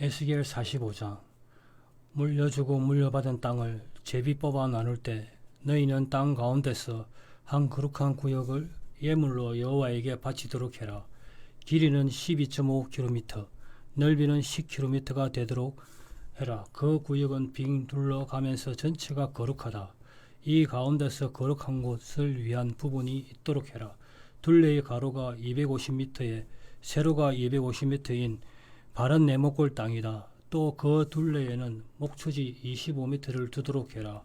에스겔 45장. 물려주고 물려받은 땅을 제비 뽑아 나눌 때 너희는 땅 가운데서 한 거룩한 구역을 예물로 여호와에게 바치도록 해라. 길이는 12.5km, 넓이는 10km가 되도록 해라. 그 구역은 빙 둘러가면서 전체가 거룩하다. 이 가운데서 거룩한 곳을 위한 부분이 있도록 해라. 둘레의 가로가 250m에 세로가 250m인 바른 네모골 땅이다. 또 그 둘레에는 목초지 25m를 두도록 해라.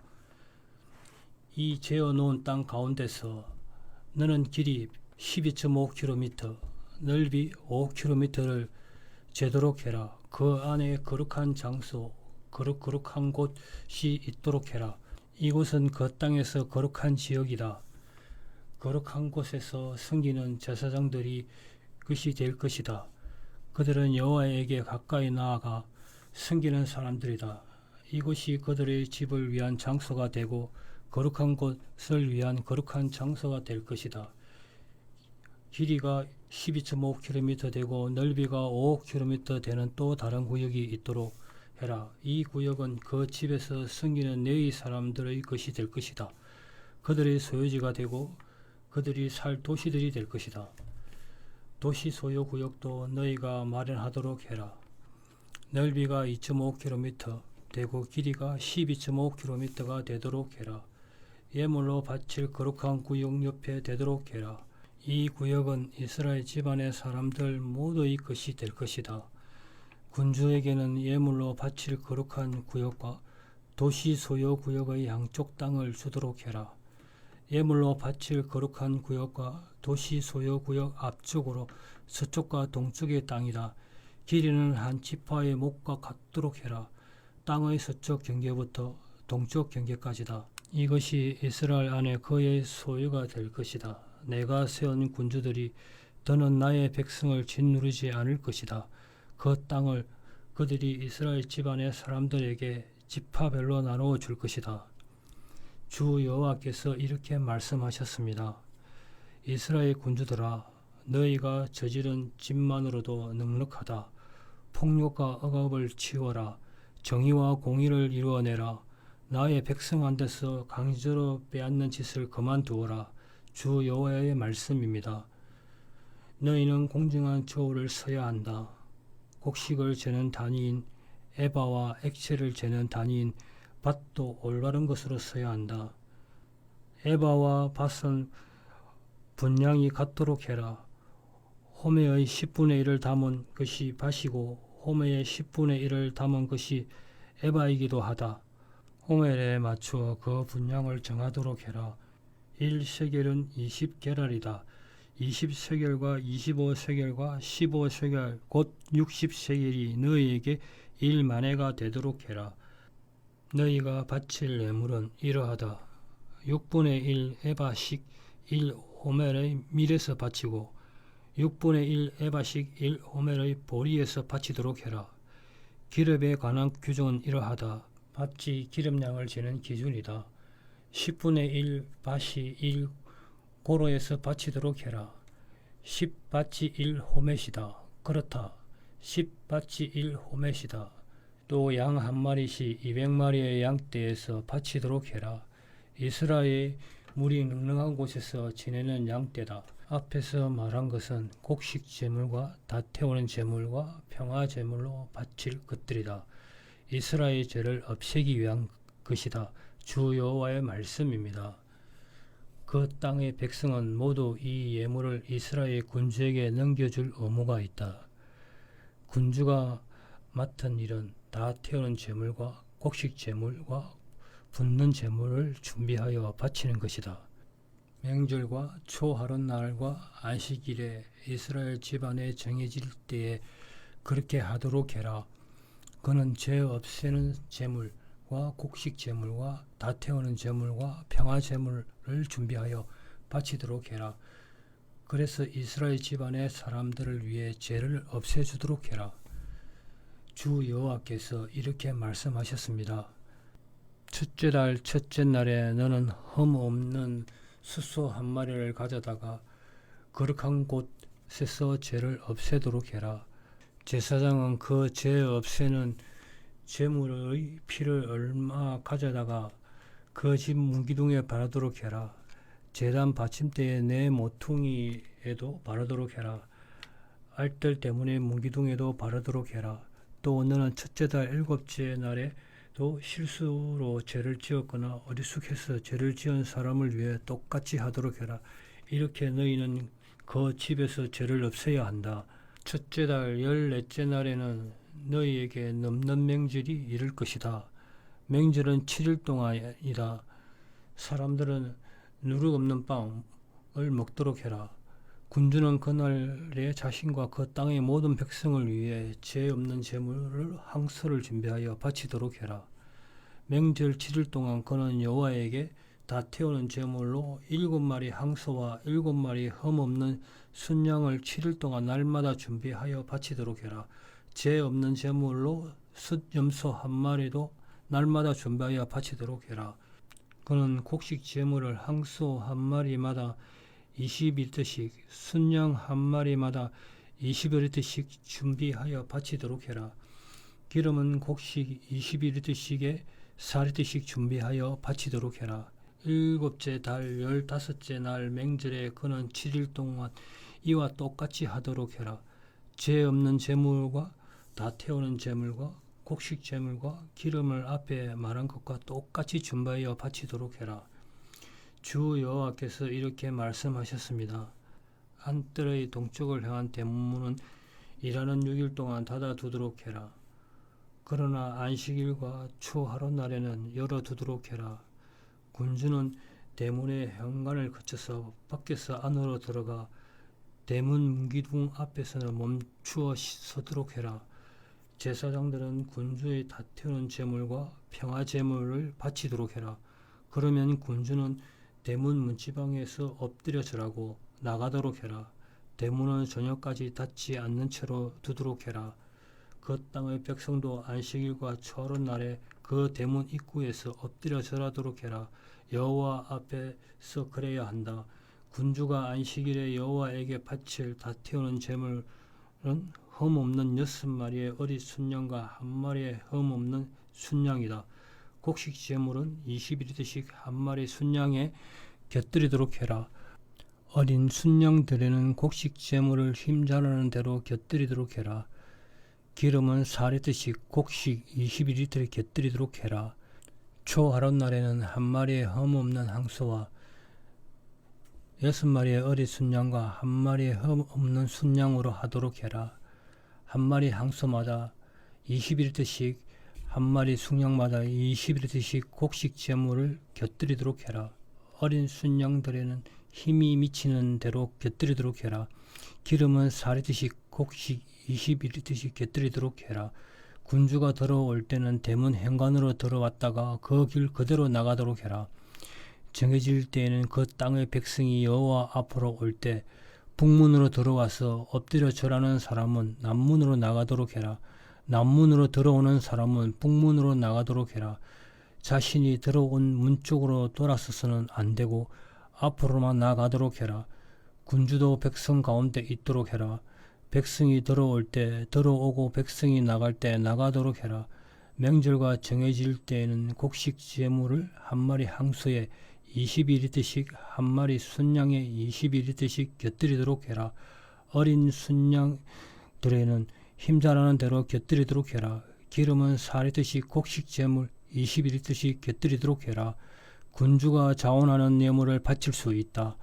이 재어놓은 땅 가운데서 너는 길이 12.5km, 넓이 5km를 재도록 해라. 그 안에 거룩한 장소, 거룩한 곳이 있도록 해라. 이곳은 그 땅에서 거룩한 지역이다. 거룩한 곳에서 섬기는 제사장들이 그것이 될 것이다. 그들은 여호와에게 가까이 나아가 섬기는 사람들이다. 이곳이 그들의 집을 위한 장소가 되고 거룩한 곳을 위한 거룩한 장소가 될 것이다. 길이가 12.5km 되고 넓이가 5km 되는 또 다른 구역이 있도록 해라. 이 구역은 그 집에서 섬기는 레위 사람들의 것이 될 것이다. 그들의 소유지가 되고 그들이 살 도시들이 될 것이다. 도시 소유 구역도 너희가 마련하도록 해라. 넓이가 2.5km 되고 길이가 12.5km가 되도록 해라. 예물로 바칠 거룩한 구역 옆에 되도록 해라. 이 구역은 이스라엘 집안의 사람들 모두의 것이 될 것이다. 군주에게는 예물로 바칠 거룩한 구역과 도시 소유 구역의 양쪽 땅을 주도록 해라. 예물로 바칠 거룩한 구역과 도시 소유 구역 앞쪽으로 서쪽과 동쪽의 땅이다. 길이는 한 지파의 목과 같도록 해라. 땅의 서쪽 경계부터 동쪽 경계까지다. 이것이 이스라엘 안에 그의 소유가 될 것이다. 내가 세운 군주들이 더는 나의 백성을 짓누르지 않을 것이다. 그 땅을 그들이 이스라엘 집안의 사람들에게 지파별로 나누어 줄 것이다. 주 여호와께서 이렇게 말씀하셨습니다. 이스라엘 군주들아, 너희가 저지른 짓만으로도 넉넉하다. 폭력과 억압을 치워라. 정의와 공의를 이루어내라. 나의 백성한테서 강제로 빼앗는 짓을 그만두어라. 주 여호와의 말씀입니다. 너희는 공정한 저울을 써야 한다. 곡식을 재는 단위인 에바와 액체를 재는 단위인 밭도 올바른 것으로 써야 한다. 에바와 밭은 분량이 같도록 해라. 호메의 10분의 1을 담은 것이 밭이고 호메의 10분의 1을 담은 것이 에바이기도 하다. 호멜에 맞추어 그 분량을 정하도록 해라. 1세겔은 20게랄이다. 20세겔과 25세겔과 15세겔 곧 60세겔이 너희에게 1만회가 되도록 해라. 너희가 바칠 예물은 이러하다. 6분의 1 에바씩 1 호멜의 밀에서 바치고 6분의 1 에바씩 1 호멜의 보리에서 바치도록 해라. 기름에 관한 규정은 이러하다. 밭이 기름량을 재는 기준이다. 10분의 1 밭이 1 고로에서 바치도록 해라. 10밭이 1 호멜이다. 그렇다. 10밭이 1 호멜이다. 또 양 한 마리씩 200마리의 양떼에서 바치도록 해라. 이스라엘 물이 넉넉한 곳에서 지내는 양떼다. 앞에서 말한 것은 곡식 제물과 다 태우는 제물과 평화 제물로 바칠 것들이다. 이스라엘 죄를 없애기 위한 것이다. 주 여호와의 말씀입니다. 그 땅의 백성은 모두 이 예물을 이스라엘 군주에게 넘겨줄 의무가 있다. 군주가 맡은 일은 다 태우는 제물과 곡식 제물과 붓는 제물을 준비하여 바치는 것이다. 명절과 초하룻날과 안식일에 이스라엘 집안에 정해질 때에 그렇게 하도록 해라. 그는 죄 없애는 제물과 곡식 제물과 다 태우는 제물과 평화 제물을 준비하여 바치도록 해라. 그래서 이스라엘 집안의 사람들을 위해 죄를 없애주도록 해라. 주 여호와께서 이렇게 말씀하셨습니다. 첫째 달 첫째 날에 너는 흠 없는 숫소 한 마리를 가져다가 거룩한 곳에서 죄를 없애도록 해라. 제사장은 그 죄 없애는 제물의 피를 얼마 가져다가 그 집 문기둥에 바르도록 해라. 제단 받침대에 내 모퉁이에도 바르도록 해라. 알뜰 때문에 문기둥에도 바르도록 해라. 또 너는 첫째 달 일곱째 날에도 실수로 죄를 지었거나 어리숙해서 죄를 지은 사람을 위해 똑같이 하도록 해라. 이렇게 너희는 그 집에서 죄를 없애야 한다. 첫째 달 14째 날에는 너희에게 넘는 명절이 이를 것이다. 명절은 7일 동안이다. 사람들은 누룩 없는 빵을 먹도록 해라. 군주는 그날에 자신과 그 땅의 모든 백성을 위해 죄 없는 제물을 항소를 준비하여 바치도록 해라. 명절 7일 동안 그는 여호와에게 다 태우는 제물로 7마리 항소와 7마리 흠없는 순양을 7일 동안 날마다 준비하여 바치도록 해라. 죄 없는 제물로 숫염소 1마리도 날마다 준비하여 바치도록 해라. 그는 곡식 제물을 항소 1마리마다 20리터씩, 순양 1마리마다 20리터씩 준비하여 바치도록 해라. 기름은 곡식 21리터씩에 4리터씩 준비하여 바치도록 해라. 일곱째 달 15째 날 맹절에 그는 7일 동안 이와 똑같이 하도록 해라. 죄 없는 제물과 다 태우는 제물과 곡식 제물과 기름을 앞에 말한 것과 똑같이 준비하여 바치도록 해라. 주 여호와께서 이렇게 말씀하셨습니다. 안뜰의 동쪽을 향한 대문은 일하는 6일 동안 닫아두도록 해라. 그러나 안식일과 초하루 날에는 열어두도록 해라. 군주는 대문의 현관을 거쳐서 밖에서 안으로 들어가 대문 문기둥 앞에서는 멈추어 서도록 해라. 제사장들은 군주의 다 태우는 제물과 평화 제물을 바치도록 해라. 그러면 군주는 대문 문지방에서 엎드려 절하고 나가도록 해라. 대문은 저녁까지 닫지 않는 채로 두도록 해라. 그 땅의 백성도 안식일과 초하루 날에 그 대문 입구에서 엎드려 절하도록 해라. 여호와 앞에서 그래야 한다. 군주가 안식일에 여호와에게 바칠 다 태우는 제물은 흠없는 6마리의 어린 순양과 1마리의 흠없는 순양이다. 곡식 제물은 21리터씩 1마리 순양에 곁들이도록 해라. 어린 순양들에는 곡식 제물을 힘자라는 대로 곁들이도록 해라. 기름은 4리터씩 곡식 21리터에 곁들이도록 해라. 초하룻 날에는 1마리의 흠없는 항소와 6마리의 어린 순양과 1마리의 흠없는 순양으로 하도록 해라. 1마리 항소마다 21리터씩 1마리 순양마다 21리터씩 곡식 제물을 곁들이도록 해라. 어린 순양들에는 힘이 미치는 대로 곁들이도록 해라. 기름은 4리터씩 곡식 21리터씩 곁들이도록 해라. 군주가 들어올 때는 대문 현관으로 들어왔다가 그 길 그대로 나가도록 해라. 정해질 때에는 그 땅의 백성이 여호와 앞으로 올 때 북문으로 들어와서 엎드려 절하는 사람은 남문으로 나가도록 해라. 남문으로 들어오는 사람은 북문으로 나가도록 해라. 자신이 들어온 문 쪽으로 돌아서서는 안 되고 앞으로만 나가도록 해라. 군주도 백성 가운데 있도록 해라. 백성이 들어올 때 들어오고 백성이 나갈 때 나가도록 해라. 명절과 정해질 때에는 곡식 제물을 1마리 항소에 22리터씩 1마리 순양에 22리터씩 곁들이도록 해라. 어린 순양들에는 힘자라는 대로 곁들이도록 해라. 기름은 4리터씩 곡식 제물 22리터씩 곁들이도록 해라. 군주가 자원하는 예물을 바칠 수 있다.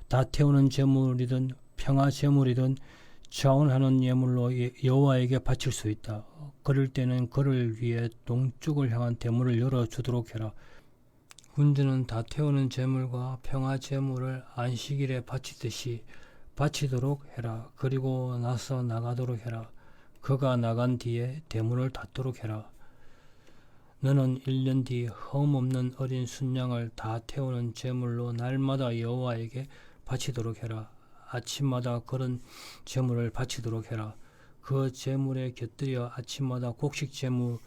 다 태우는 제물이든 평화 제물이든 자원하는 예물로 여호와에게 바칠 수 있다. 그럴 때는 그를 위해 동쪽을 향한 대문을 열어주도록 해라. 군주는 다 태우는 제물과 평화 제물을 안식일에 바치듯이 바치도록 해라. 그리고 나서 나가도록 해라. 그가 나간 뒤에 대문을 닫도록 해라. 너는 1년 뒤 흠없는 어린 순양을 다 태우는 제물로 날마다 여호와에게 바치도록 해라. 아침마다 그런 제물을 바치도록 해라. 그 제물에 곁들여 아침마다 곡식 제물을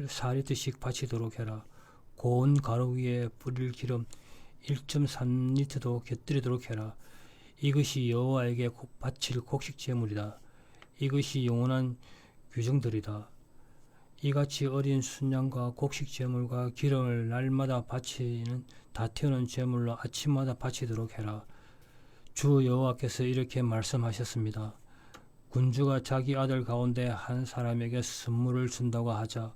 4리터씩 바치도록 해라. 고운 가루 위에 뿌릴 기름 1.3리터도 곁들이도록 해라. 이것이 여호와에게 바칠 곡식 제물이다. 이것이 영원한 규정들이다. 이같이 어린 순양과 곡식 제물과 기름을 날마다 바치는 다 태우는 제물로 아침마다 바치도록 해라. 주 여호와께서 이렇게 말씀하셨습니다. 군주가 자기 아들 가운데 한 사람에게 선물을 준다고 하자.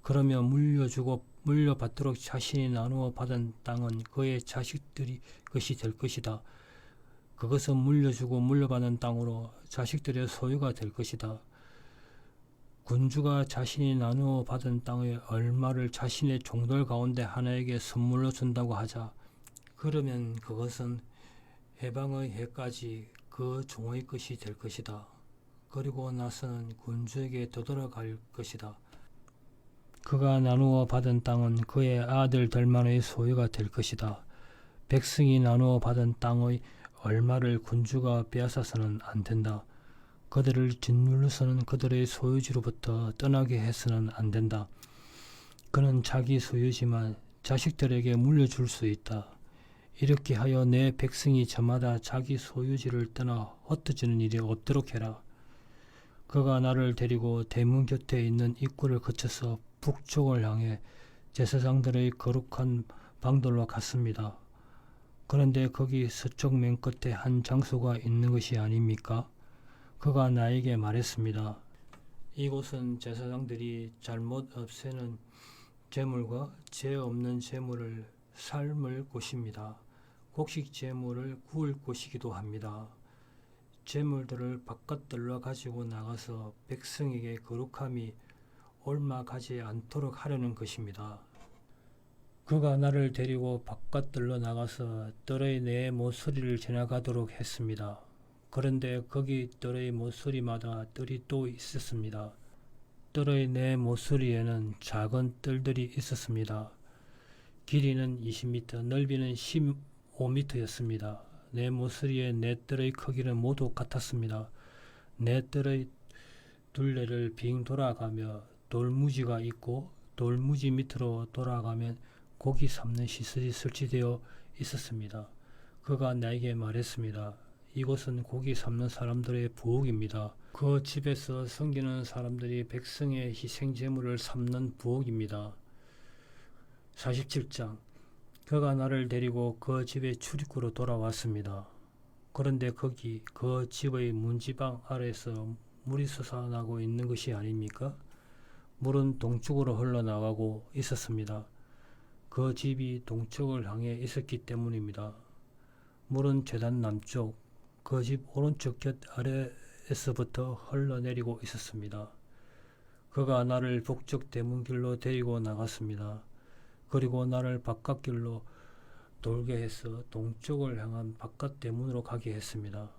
그러면 물려주고 물려받도록 자신이 나누어 받은 땅은 그의 자식들이 것이 될 것이다. 그것은 물려주고 물려받은 땅으로 자식들의 소유가 될 것이다. 군주가 자신이 나누어 받은 땅의 얼마를 자신의 종들 가운데 하나에게 선물로 준다고 하자. 그러면 그것은 해방의 해까지 그 종의 것이 될 것이다. 그리고 나서는 군주에게 되돌아갈 것이다. 그가 나누어 받은 땅은 그의 아들들만의 소유가 될 것이다. 백성이 나누어 받은 땅의 얼마를 군주가 빼앗아서는 안 된다. 그들을 짓눌러서는 그들의 소유지로부터 떠나게 해서는 안 된다. 그는 자기 소유지만 자식들에게 물려줄 수 있다. 이렇게 하여 내 백성이 저마다 자기 소유지를 떠나 흩어지는 일이 없도록 해라. 그가 나를 데리고 대문 곁에 있는 입구를 거쳐서 북쪽을 향해 제사장들의 거룩한 방들로 갔습니다. 그런데 거기 서쪽 맨 끝에 한 장소가 있는 것이 아닙니까? 그가 나에게 말했습니다. 이곳은 제사장들이 잘못 없애는 제물과 죄 없는 제물을 삶을 곳입니다. 곡식 제물을 구울 곳이기도 합니다. 제물들을 바깥들로 가지고 나가서 백성에게 거룩함이 옮아가지 않도록 하려는 것입니다. 그가 나를 데리고 바깥들로 나가서 뜰의 네 모서리를 지나가도록 했습니다. 그런데 거기 뜰의 모서리마다 뜰이 또 있었습니다. 뜰의 네 모서리에는 작은 뜰들이 있었습니다. 길이는 20m, 넓이는 15m였습니다. 네 모서리의 네 뜰의 크기는 모두 같았습니다. 네 뜰의 둘레를 빙 돌아가며 돌무지가 있고 돌무지 밑으로 돌아가면 고기 삶는 시설이 설치되어 있었습니다. 그가 나에게 말했습니다. 이곳은 고기 삶는 사람들의 부엌입니다. 그 집에서 섬기는 사람들이 백성의 희생제물을 삶는 부엌입니다. 47장. 그가 나를 데리고 그 집의 출입구로 돌아왔습니다. 그런데 거기 그 집의 문지방 아래에서 물이 솟아나고 있는 것이 아닙니까? 물은 동쪽으로 흘러나가고 있었습니다. 그 집이 동쪽을 향해 있었기 때문입니다. 물은 제단 남쪽, 그 집 오른쪽 곁 아래에서부터 흘러내리고 있었습니다. 그가 나를 북쪽 대문길로 데리고 나갔습니다. 그리고 나를 바깥길로 돌게 해서 동쪽을 향한 바깥 대문으로 가게 했습니다.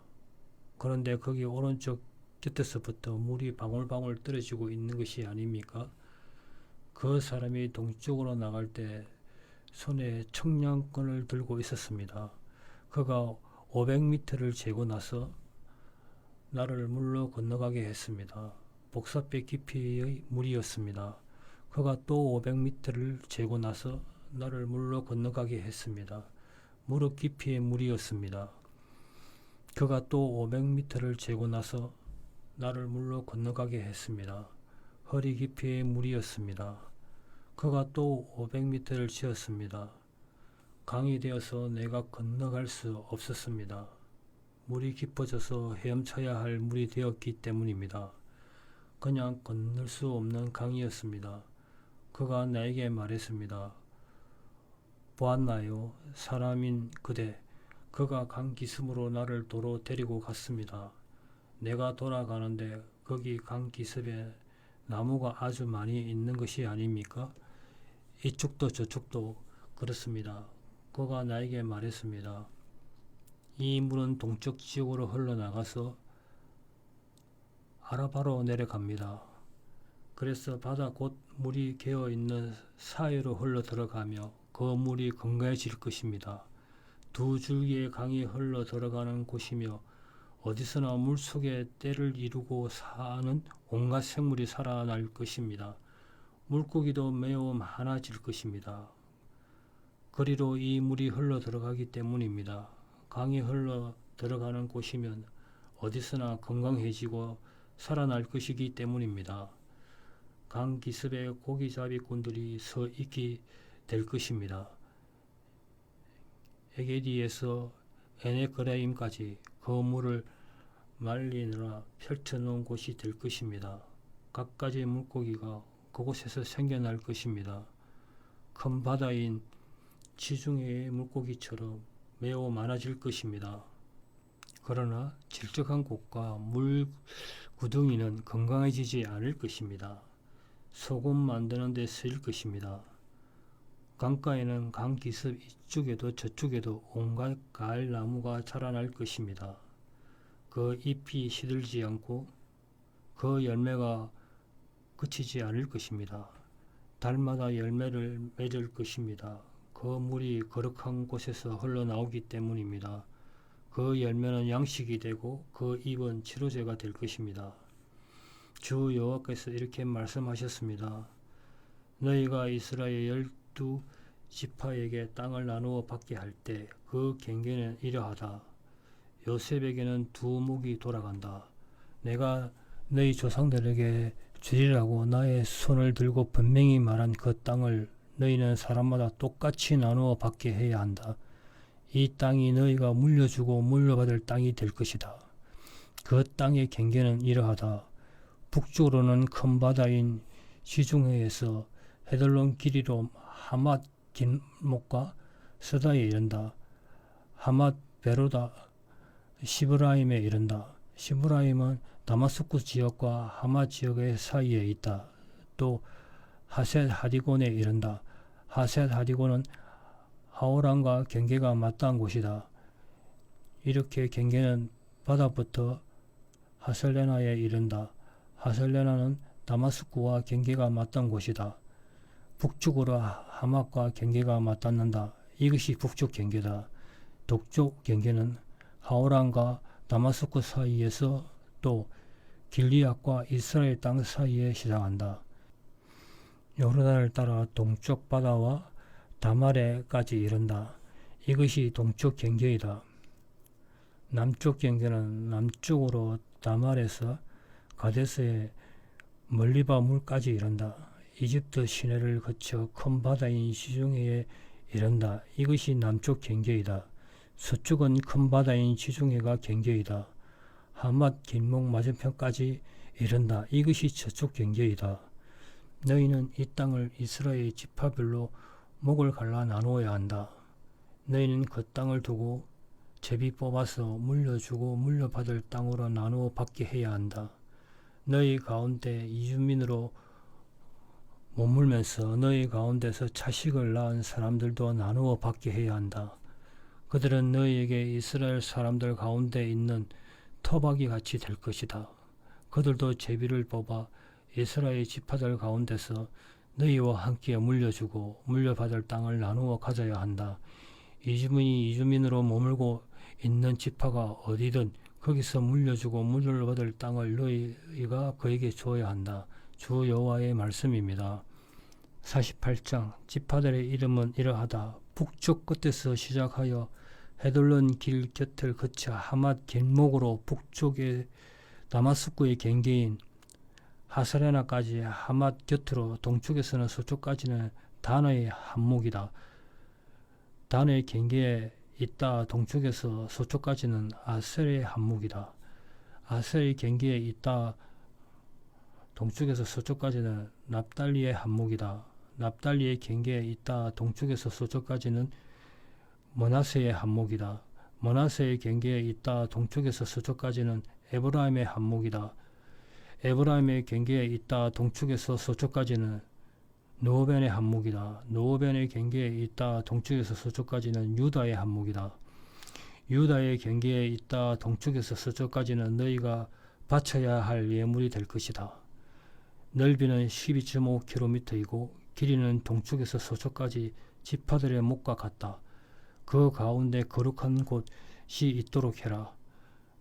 그런데 거기 오른쪽 곁에서부터 물이 방울방울 떨어지고 있는 것이 아닙니까? 그 사람이 동쪽으로 나갈 때 손에 청량권을 들고 있었습니다. 그가 500m를 재고 나서 나를 물로 건너가게 했습니다. 복사배 깊이의 물이었습니다. 그가 또 500m를 재고 나서 나를 물로 건너가게 했습니다. 무릎 깊이의 물이었습니다. 그가 또 500m를 재고 나서 나를 물로 건너가게 했습니다. 허리 깊이의 물이었습니다. 그가 또 500m를 지었습니다. 강이 되어서 내가 건너갈 수 없었습니다. 물이 깊어져서 헤엄쳐야 할 물이 되었기 때문입니다. 그냥 건널 수 없는 강이었습니다. 그가 나에게 말했습니다. 보았나요? 사람인 그대. 그가 강 기슭으로 나를 도로 데리고 갔습니다. 내가 돌아가는데 거기 강 기슭에 나무가 아주 많이 있는 것이 아닙니까? 이쪽도 저쪽도 그렇습니다. 그가 나에게 말했습니다. 이 물은 동쪽 지역으로 흘러나가서 아라바로 내려갑니다. 그래서 바다 곧 물이 개어있는 사이로 흘러 들어가며 그 물이 건강해질 것입니다. 두 줄기의 강이 흘러 들어가는 곳이며 어디서나 물속에 때를 이루고 사는 온갖 생물이 살아날 것입니다. 물고기도 매우 많아질 것입니다. 그리로 이 물이 흘러 들어가기 때문입니다. 강이 흘러 들어가는 곳이면 어디서나 건강해지고 살아날 것이기 때문입니다. 강 기슭에 고기잡이꾼들이 서 있게 될 것입니다. 에게디에서 에네그레임까지 그 물을 말리느라 펼쳐놓은 곳이 될 것입니다. 갖가지 물고기가 그곳에서 생겨날 것입니다. 큰 바다인 지중해의 물고기처럼 매우 많아질 것입니다. 그러나 질적한 곳과 물 구덩이는 건강해지지 않을 것입니다. 소금 만드는 데 쓰일 것입니다. 강가에는 강 기슭 이쪽에도 저쪽에도 온갖 가을 나무가 자라날 것입니다. 그 잎이 시들지 않고 그 열매가 그치지 않을 것입니다. 달마다 열매를 맺을 것입니다. 그 물이 거룩한 곳에서 흘러나오기 때문입니다. 그 열매는 양식이 되고 그 잎은 치료제가 될 것입니다. 주 여호와께서 이렇게 말씀하셨습니다. 너희가 이스라엘 12지파에게 땅을 나누어 받게 할 때 그 경계는 이러하다. 요셉에게는 두 목이 돌아간다. 내가 너희 조상들에게 주리라고 나의 손을 들고 분명히 말한 그 땅을 너희는 사람마다 똑같이 나누어 받게 해야 한다. 이 땅이 너희가 물려주고 물려받을 땅이 될 것이다. 그 땅의 경계는 이러하다. 북쪽으로는 큰 바다인 지중해에서 헤들론 길이로 하맛 길목과 스다에 이른다. 하맛 베로다 시브라임에 이른다. 시브라임은 다마스쿠스 지역과 하맛 지역의 사이에 있다. 또 하셋 하디곤에 이른다. 하셋 하디곤은 하오란과 경계가 맞닿은 곳이다. 이렇게 경계는 바다부터 하설레나에 이른다. 하설레나는 다마스쿠스와 경계가 맞닿은 곳이다. 북쪽으로 하맛과 경계가 맞닿는다. 이것이 북쪽 경계다. 동쪽 경계는 하오란과 다마스쿠스 사이에서 또 길리앗과 이스라엘 땅 사이에 시작한다. 요르단을 따라 동쪽 바다와 다말에까지 이른다. 이것이 동쪽 경계이다. 남쪽 경계는 남쪽으로 다말에서 가데스의 멀리바 물까지 이른다. 이집트 시내를 거쳐 큰 바다인 지중해에 이른다. 이것이 남쪽 경계이다. 서쪽은 큰 바다인 지중해가 경계이다. 하맛 길목 맞은편까지 이른다. 이것이 저쪽 경계이다. 너희는 이 땅을 이스라엘 지파별로 목을 갈라 나누어야 한다. 너희는 그 땅을 두고 제비 뽑아서 물려주고 물려받을 땅으로 나누어 받게 해야 한다. 너희 가운데 이주민으로 머물면서 너희 가운데서 자식을 낳은 사람들도 나누어 받게 해야 한다. 그들은 너희에게 이스라엘 사람들 가운데 있는 토박이 같이 될 것이다. 그들도 제비를 뽑아 이스라엘 지파들 가운데서 너희와 함께 물려주고 물려받을 땅을 나누어 가져야 한다. 이주민이 이주민으로 머물고 있는 지파가 어디든 거기서 물려주고 물려받을 땅을 너희가 그에게 주어야 한다. 주 여호와의 말씀입니다. 48장 지파들의 이름은 이러하다. 북쪽 끝에서 시작하여 헤들론 길 곁을 거쳐 하맛 길목으로 북쪽의 다마스쿠의 경계인 하사레나까지 하맛 곁으로 동쪽에서는 서쪽까지는 단의 한목이다. 단의 경계에 있다. 동쪽에서 서쪽까지는 아셀의 한목이다. 아셀의 경계에 있다. 동쪽에서 서쪽까지는 납달리의 한목이다. 납달리의 경계에 있다. 동쪽에서 서쪽까지는 머나세의 한목이다. 머나세의 경계에 있다. 동쪽에서 서쪽까지는 에브라임의 한목이다. 에브라임의 경계에 있다. 동쪽에서 서쪽까지는 르우벤의 한목이다. 르우벤의 경계에 있다. 동쪽에서 서쪽까지는 유다의 한목이다. 유다의 경계에 있다. 동쪽에서 서쪽까지는 너희가 바쳐야 할 예물이 될 것이다. 넓이는 12.5km이고 길이는 동쪽에서 서쪽까지 지파들의 목과 같다. 그 가운데 거룩한 곳이 있도록 해라.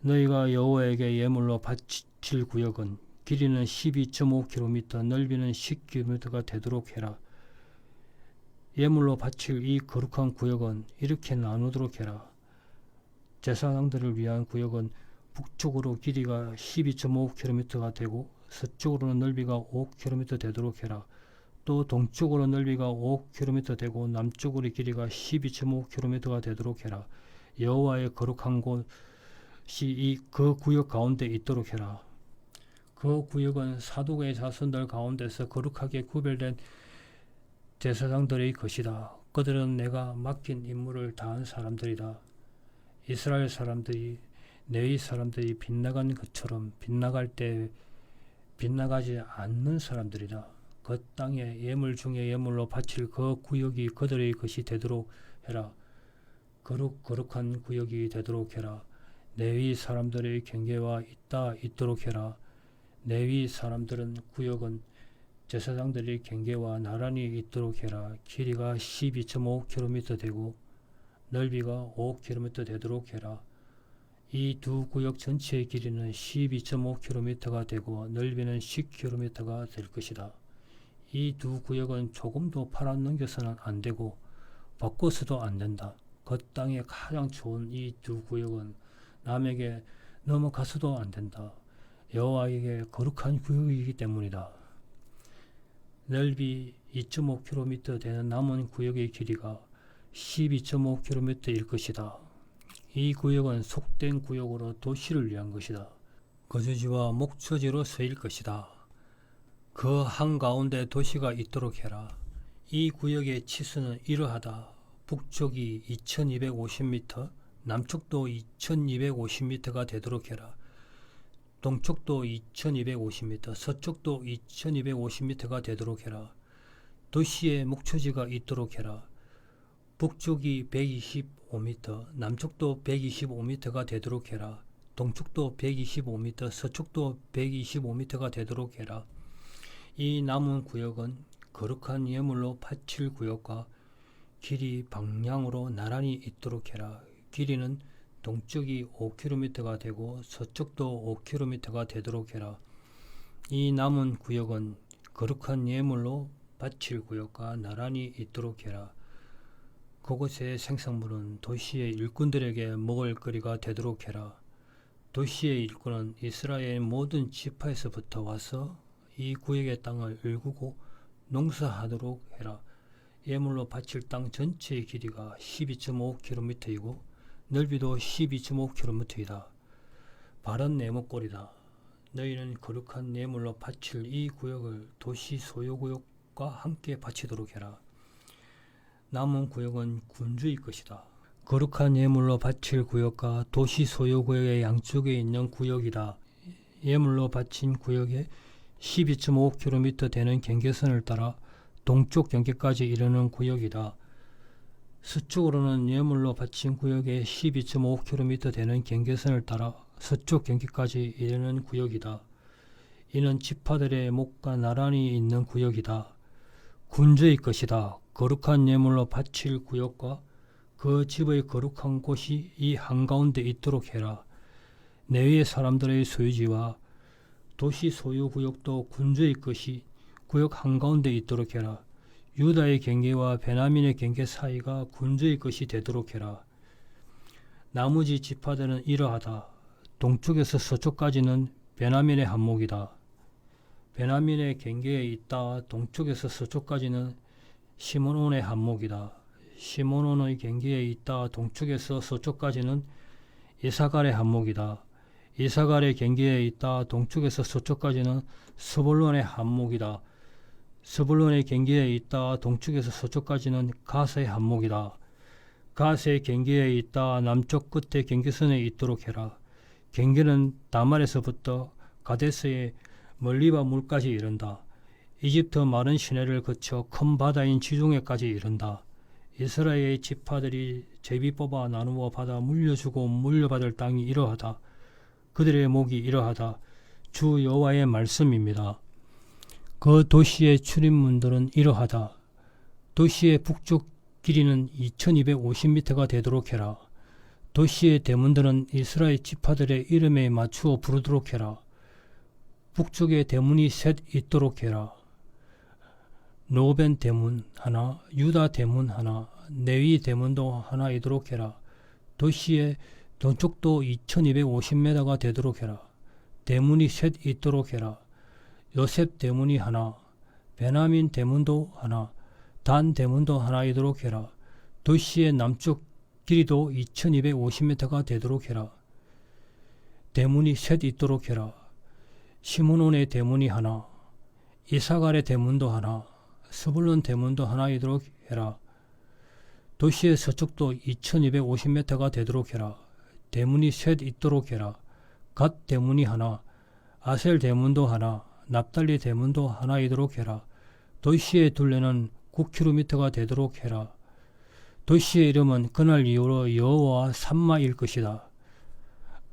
너희가 여호와에게 예물로 바칠 구역은 길이는 12.5km, 넓이는 10km가 되도록 해라. 예물로 바칠 이 거룩한 구역은 이렇게 나누도록 해라. 제사장들을 위한 구역은 북쪽으로 길이가 12.5km가 되고 서쪽으로는 넓이가 5km 되도록 해라. 또 동쪽으로 넓이가 5km 되고 남쪽으로 길이가 12.5km가 되도록 해라. 여호와의 거룩한 곳이 그 구역 가운데 있도록 해라. 그 구역은 사독의 자손들 가운데서 거룩하게 구별된 제사장들의 것이다. 그들은 내가 맡긴 임무를 다한 사람들이다. 이스라엘 사람들이 레위 사람들이 빗나간 것처럼 빗나갈 때 빗나가지 않는 사람들이다. 그 땅에 예물 중에 예물로 바칠 그 구역이 그들의 것이 되도록 해라. 거룩한 구역이 되도록 해라. 레위 사람들의 경계와 있도록 해라. 레위 사람들은 구역은 제사장들의 경계와 나란히 있도록 해라. 길이가 12.5km 되고 넓이가 5km 되도록 해라. 이 두 구역 전체의 길이는 12.5km가 되고 넓이는 10km가 될 것이다. 이 두 구역은 조금도 팔아넘겨서는 안 되고 바꿔서도 안 된다. 그 땅에 가장 좋은 이 두 구역은 남에게 넘어가서도 안 된다. 여호와에게 거룩한 구역이기 때문이다. 넓이 2.5km 되는 남은 구역의 길이가 12.5km일 것이다. 이 구역은 속된 구역으로 도시를 위한 것이다. 거주지와 목초지로 쓰일 것이다. 그 한가운데 도시가 있도록 해라. 이 구역의 치수는 이러하다. 북쪽이 2250m, 남쪽도 2250m가 되도록 해라. 동쪽도 2250m, 서쪽도 2250m가 되도록 해라. 도시의 목초지가 있도록 해라. 북쪽이 125m, 남쪽도 125m가 되도록 해라. 동쪽도 125m, 서쪽도 125m가 되도록 해라. 이 남은 구역은 거룩한 예물로 바칠 구역과 길이 방향으로 나란히 있도록 해라. 길이는 동쪽이 5km가 되고 서쪽도 5km가 되도록 해라. 이 남은 구역은 거룩한 예물로 바칠 구역과 나란히 있도록 해라. 그곳의 생산물은 도시의 일꾼들에게 먹을 거리가 되도록 해라. 도시의 일꾼은 이스라엘 모든 지파에서부터 와서 이 구역의 땅을 일구고 농사하도록 해라. 예물로 바칠 땅 전체의 길이가 12.5km이고 넓이도 12.5km이다. 바른 네모꼴이다. 너희는 거룩한 예물로 바칠 이 구역을 도시 소유구역과 함께 바치도록 해라. 남은 구역은 군주의 것이다. 거룩한 예물로 바칠 구역과 도시 소유구역의 양쪽에 있는 구역이다. 예물로 바친 구역에 12.5km 되는 경계선을 따라 동쪽 경계까지 이르는 구역이다. 서쪽으로는 예물로 바친 구역에 12.5km 되는 경계선을 따라 서쪽 경계까지 이르는 구역이다. 이는 지파들의 목과 나란히 있는 구역이다. 군주의 것이다. 거룩한 예물로 바칠 구역과 그 집의 거룩한 곳이 이 한가운데 있도록 해라. 레위 사람들의 소유지와 도시 소유 구역도 군주의 것이 구역 한가운데 있도록 해라. 유다의 경계와 베냐민의 경계 사이가 군주의 것이 되도록 해라. 나머지 지파들은 이러하다. 동쪽에서 서쪽까지는 베냐민의 한목이다. 베냐민의 경계에 있다. 동쪽에서 서쪽까지는 시므온의 한목이다. 시므온의 경계에 있다. 동쪽에서 서쪽까지는 이사갈의 한목이다. 이사갈의 경계에 있다. 동쪽에서 서쪽까지는 스불론의 한목이다. 스불론의 경계에 있다. 동쪽에서 서쪽까지는 가스의 한목이다. 가스의 경계에 있다. 남쪽 끝에 경계선에 있도록 해라. 경계는 다말에서부터 가데스의 멀리바 물까지 이른다. 이집트 마른 시내를 거쳐 큰 바다인 지중해까지 이른다. 이스라엘의 지파들이 제비 뽑아 나누어 받아 물려주고 물려받을 땅이 이러하다. 그들의 목이 이러하다. 주 여호와의 말씀입니다. 그 도시의 출입문들은 이러하다. 도시의 북쪽 길이는 2250m가 되도록 해라. 도시의 대문들은 이스라엘 지파들의 이름에 맞추어 부르도록 해라. 북쪽에 대문이 셋 있도록 해라. 로벤 대문 하나, 유다 대문 하나, 레위 대문도 하나 있도록 해라. 도시의 동쪽도 2250m가 되도록 해라. 대문이 셋 있도록 해라. 요셉 대문이 하나, 베냐민 대문도 하나, 단 대문도 하나 있도록 해라. 도시의 남쪽 길이도 2250m가 되도록 해라. 대문이 셋 있도록 해라. 시므온의 대문이 하나, 이사갈의 대문도 하나, 스불론 대문도 하나 있도록 해라. 도시의 서쪽도 2250m가 되도록 해라. 대문이 셋 있도록 해라. 갓 대문이 하나, 아셀 대문도 하나, 납달리 대문도 하나 있도록 해라. 도시의 둘레는 9km가 되도록 해라. 도시의 이름은 그날 이후로 여호와 삼마일 것이다.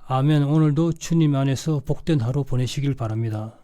아멘. 오늘도 주님 안에서 복된 하루 보내시길 바랍니다.